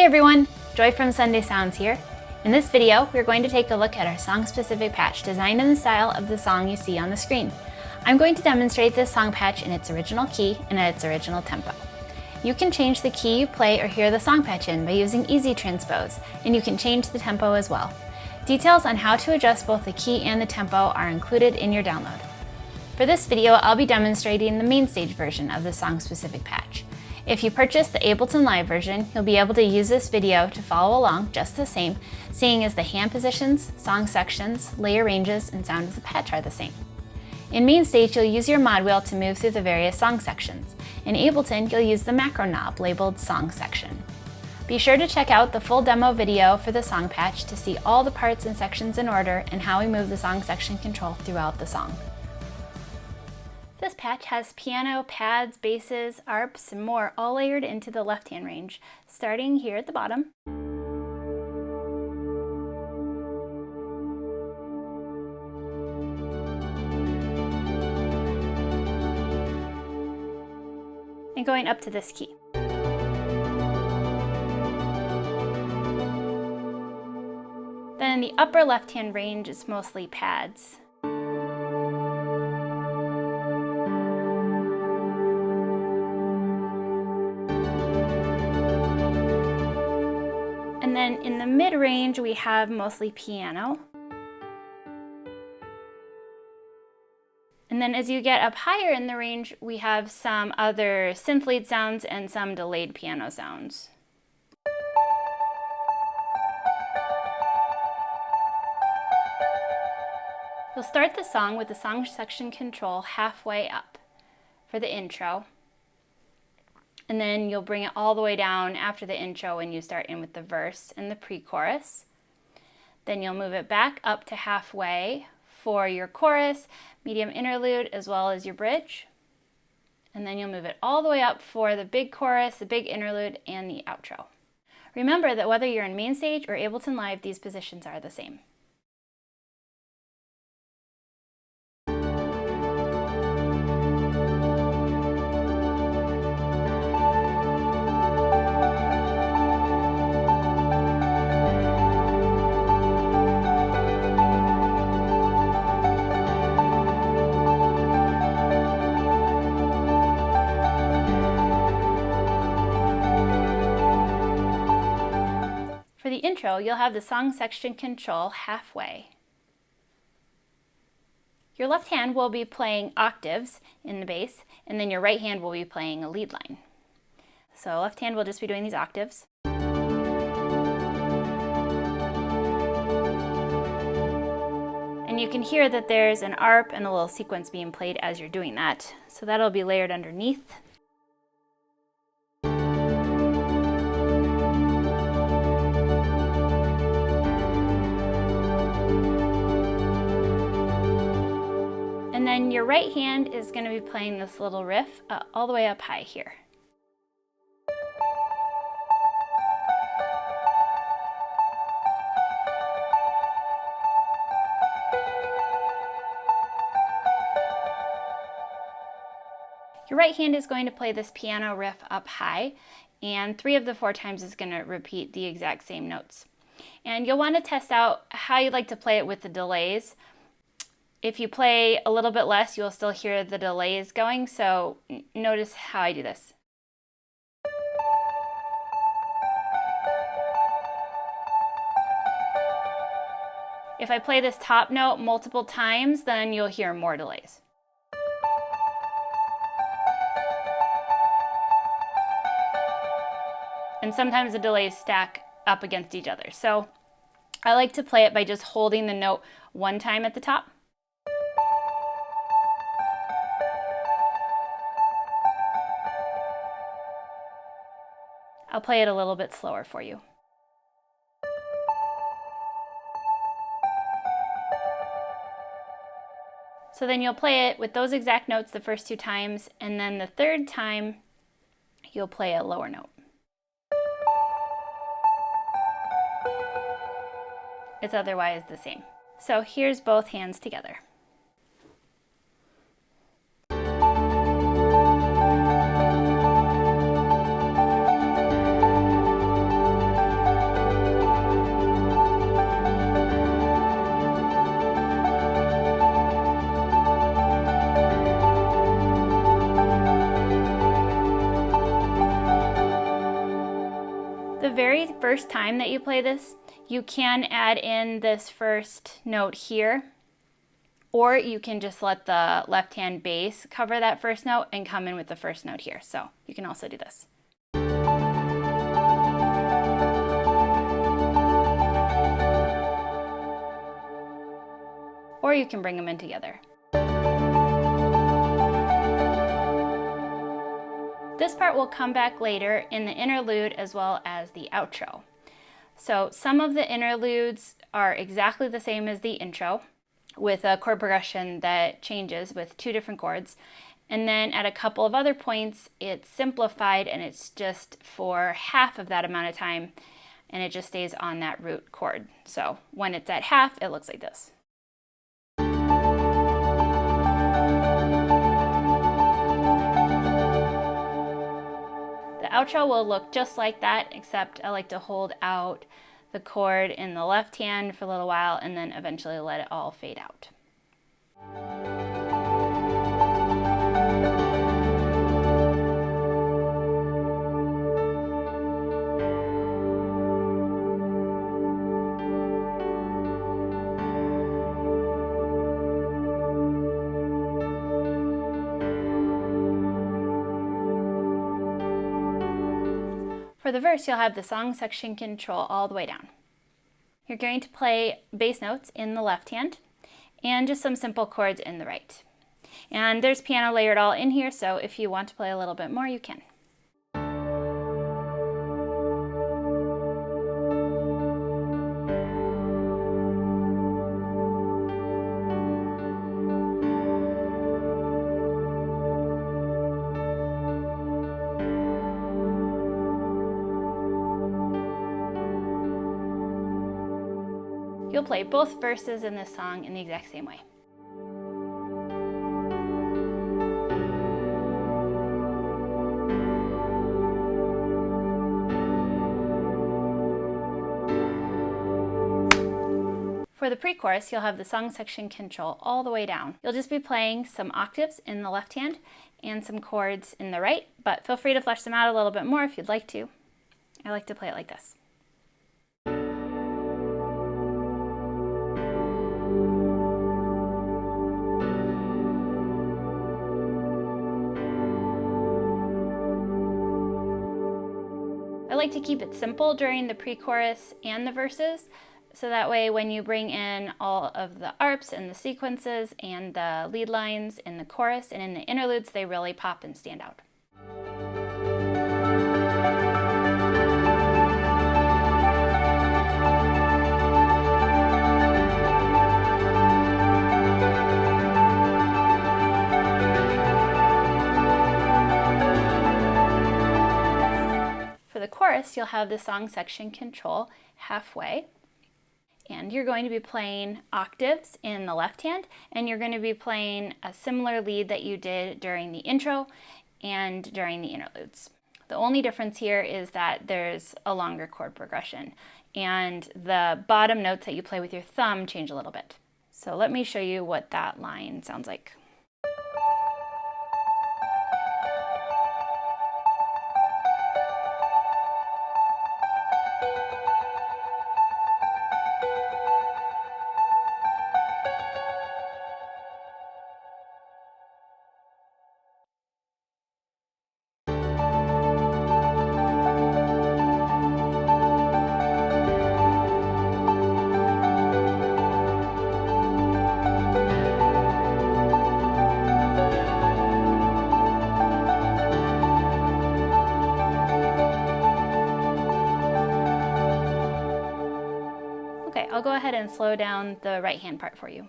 Hey everyone, Joy from Sunday Sounds here. In this video, we're going to take a look at our song-specific patch designed in the style of the song you see on the screen. I'm going to demonstrate this song patch in its original key and at its original tempo. You can change the key you play or hear the song patch in by using Easy Transpose, and you can change the tempo as well. Details on how to adjust both the key and the tempo are included in your download. For this video, I'll be demonstrating the MainStage version of the song-specific patch. If you purchase the Ableton Live version, you'll be able to use this video to follow along just the same, seeing as the hand positions, song sections, layer ranges, and sound of the patch are the same. In MainStage, you'll use your mod wheel to move through the various song sections. In Ableton, you'll use the macro knob labeled Song Section. Be sure to check out the full demo video for the song patch to see all the parts and sections in order and how we move the song section control throughout the song. This patch has piano, pads, basses, arps, and more all layered into the left-hand range, starting here at the bottom. And going up to this key. Then in the upper left-hand range, it's mostly pads. And then in the mid-range, we have mostly piano. And then as you get up higher in the range, we have some other synth lead sounds and some delayed piano sounds. You'll start the song with the song section control halfway up for the intro. And then you'll bring it all the way down after the intro when you start in with the verse and the pre-chorus. Then you'll move it back up to halfway for your chorus, medium interlude, as well as your bridge. And then you'll move it all the way up for the big chorus, the big interlude, and the outro. Remember that whether you're in MainStage or Ableton Live, these positions are the same. For the intro, you'll have the song section control halfway. Your left hand will be playing octaves in the bass, and then your right hand will be playing a lead line. So left hand will just be doing these octaves. And you can hear that there's an arp and a little sequence being played as you're doing that. So that'll be layered underneath. And then your right hand is going to be playing this little riff all the way up high here. Your right hand is going to play this piano riff up high, and 3 of the 4 times is going to repeat the exact same notes. And you'll want to test out how you like to play it with the delays. If you play a little bit less, you'll still hear the delays going, so notice how I do this. If I play this top note multiple times, then you'll hear more delays. And sometimes the delays stack up against each other. So I like to play it by just holding the note one time at the top. I'll play it a little bit slower for you. So then you'll play it with those exact notes the first 2 times, and then the 3rd time you'll play a lower note. It's otherwise the same. So here's both hands together. The very first time that you play this, you can add in this first note here, or you can just let the left hand bass cover that first note and come in with the first note here. So you can also do this. Or you can bring them in together. This part will come back later in the interlude as well as the outro. So some of the interludes are exactly the same as the intro, with a chord progression that changes with 2 different chords. And then at a couple of other points, it's simplified and it's just for half of that amount of time, and it just stays on that root chord. So when it's at half, it looks like this. The outro will look just like that, except I like to hold out the chord in the left hand for a little while and then eventually let it all fade out. For the verse, you'll have the song section control all the way down. You're going to play bass notes in the left hand and just some simple chords in the right. And there's piano layered all in here, so if you want to play a little bit more, you can. You'll play both verses in this song in the exact same way. For the pre-chorus, you'll have the song section control all the way down. You'll just be playing some octaves in the left hand and some chords in the right, but feel free to flesh them out a little bit more if you'd like to. I like to play it like this. I like to keep it simple during the pre-chorus and the verses, so that way when you bring in all of the arps and the sequences and the lead lines in the chorus and in the interludes, they really pop and stand out. For the chorus, you'll have the song section control halfway, and you're going to be playing octaves in the left hand, and you're going to be playing a similar lead that you did during the intro and during the interludes. The only difference here is that there's a longer chord progression, and the bottom notes that you play with your thumb change a little bit. So let me show you what that line sounds like. Okay, I'll go ahead and slow down the right hand part for you.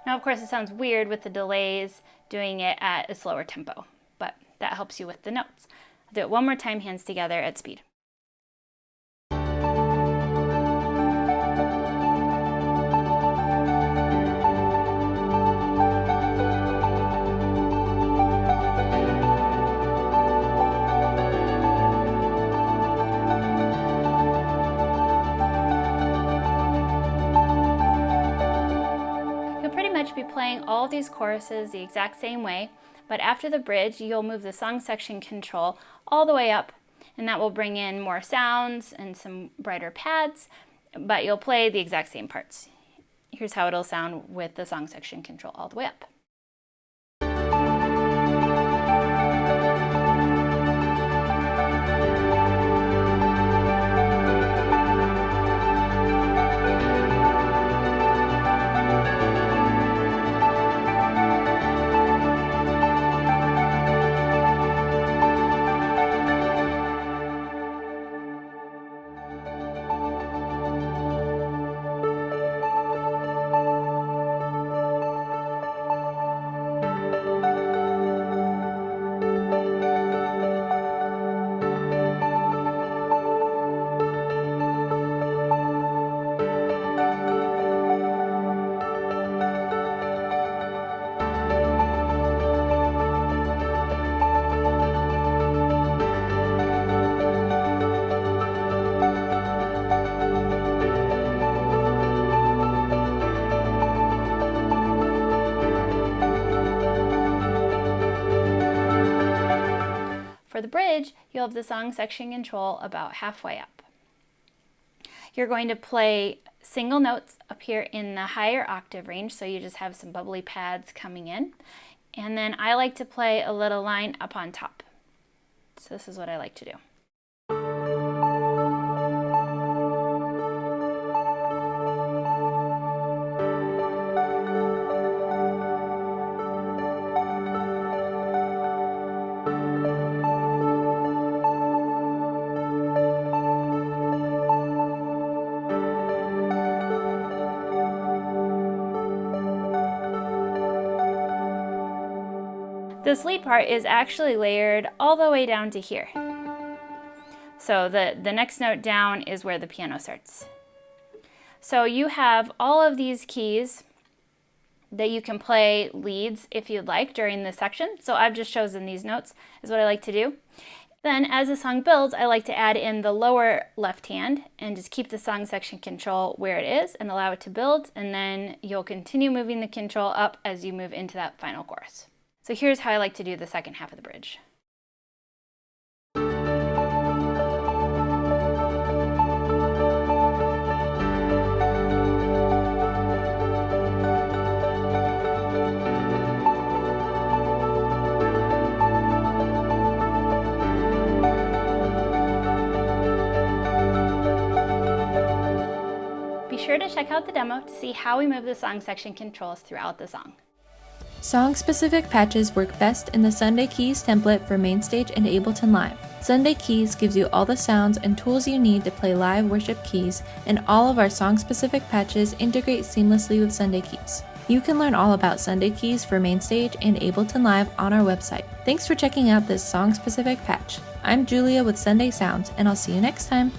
Now, of course, it sounds weird with the delays doing it at a slower tempo, but that helps you with the notes. I'll do it one more time, hands together at speed. these choruses the exact same way, but after the bridge, you'll move the song section control all the way up, and that will bring in more sounds and some brighter pads, but you'll play the exact same parts. Here's how it'll sound with the song section control all the way up. For the bridge, you'll have the song section control about halfway up. You're going to play single notes up here in the higher octave range, so you just have some bubbly pads coming in. And then I like to play a little line up on top. So this is what I like to do. This lead part is actually layered all the way down to here. So the next note down is where the piano starts. So you have all of these keys that you can play leads if you'd like during this section. So I've just chosen these notes is what I like to do. Then as the song builds, I like to add in the lower left hand and just keep the song section control where it is and allow it to build. And then you'll continue moving the control up as you move into that final chorus. So here's how I like to do the second half of the bridge. Be sure to check out the demo to see how we move the song section controls throughout the song. Song-specific patches work best in the Sunday Keys template for MainStage and Ableton Live. Sunday Keys gives you all the sounds and tools you need to play live worship keys, and all of our song-specific patches integrate seamlessly with Sunday Keys. You can learn all about Sunday Keys for MainStage and Ableton Live on our website. Thanks for checking out this song-specific patch. I'm Julia with Sunday Sounds, and I'll see you next time.